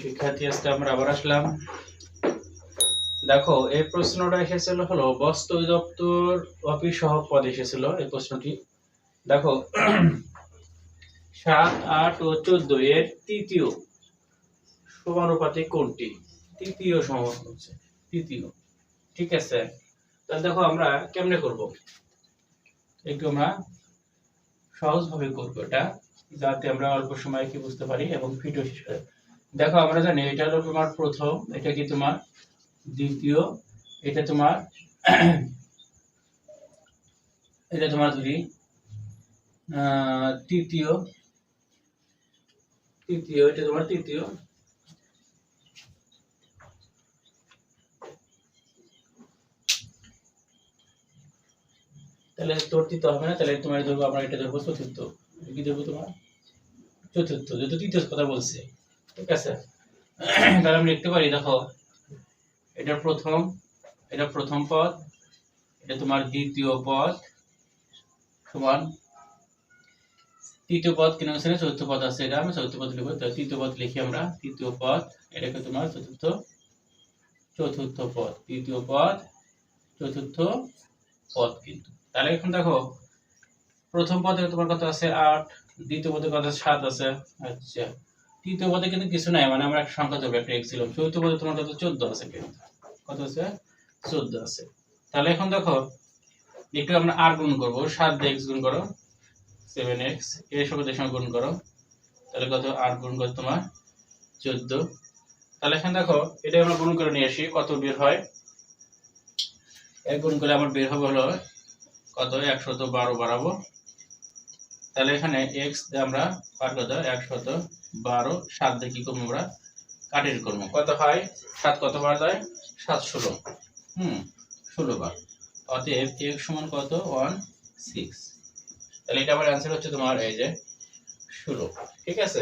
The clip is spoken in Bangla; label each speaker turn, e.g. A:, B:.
A: শিক্ষার্থী আজকে আমরা আবার আসলাম। দেখো এই প্রশ্নটা এসেছিল হলো বস্ত্র দপ্তর অফিস সহক পদ এসেছিল এই প্রশ্নটি। দেখো 7, 8 ও 14 এর তৃতীয় সমানুপাতিক কোনটি? তৃতীয় সমানুপাতিক হচ্ছে তৃতীয়। ঠিক আছে, তাহলে দেখো আমরা কেমনে করব, একটু আমরা সহজভাবে করব এটা, যাতে আমরা অল্প সময়ে কি বুঝতে পারি এবং ভিডিও শেষ করে। দেখো আমরা জানি এটা হলো তোমার প্রথম, এটা কি তোমার দ্বিতীয়, এটা তোমার এটা তোমার ধরি তৃতীয়, তৃতীয় এটা তোমার তৃতীয়, তাহলে তোর তৃতীয় হবে না, তাহলে তোমার ধরবো আমরা এটা ধরবো চতুর্থ। কি ধরবো তোমার চতুর্থ, যেহেতু তৃতীয় কথা বলছে। ঠিক আছে, তাহলে আমরা লিখতে পারি দেখো এটা প্রথম, এটা প্রথম পদ, এটা তোমার দ্বিতীয় পদ সমান তৃতীয় পদ কিনা আছে, চতুর্থ পদ আছে, এটা আমি চতুর্থ পদ লিখবো। তাহলে তৃতীয় পদ লিখি আমরা, তৃতীয় পদ এটাকে তোমার চতুর্থ, চতুর্থ পদ, তৃতীয় পদ চতুর্থ পদ কিন্তু। তাহলে এখন দেখো প্রথম পদে তোমার কত আছে 8, দ্বিতীয় পদে কত 7 আছে। আচ্ছা, তৃতীয় পদে কিন্তু কিছু নাই, মানে আমরা একটা সংখ্যা ধরবো, একটা x ছিল। চতুর্থ পদে তোমার কত 14 আছে, কিন্তু কত আছে 14 আছে। তাহলে এখন দেখো একটু আমরা আর গুণ করব, 7 দিয়ে x গুণ করো 7x, এর সঙ্গে সঙ্গে গুণ করো, তাহলে কত 8 গুণ করে তোমার 14। তাহলে এখন দেখো এটা আমরা গুণ করে নিয়ে আসি, কত বের হয়, এক গুণ করলে আমার বের হবে হলো কত 112 বাড়াবো। তাহলে এখানে x দিয়ে আমরা পার কত 112, 7 দিয়ে কি করবো আমরা কাটিয়ে করবো, কত হয় 7 কত বার যায় 7 16, 16 বার। অতএব x সমান কত 16। তাহলে এটা আমার অ্যান্সার হচ্ছে তোমার এই যে 16। ঠিক আছে।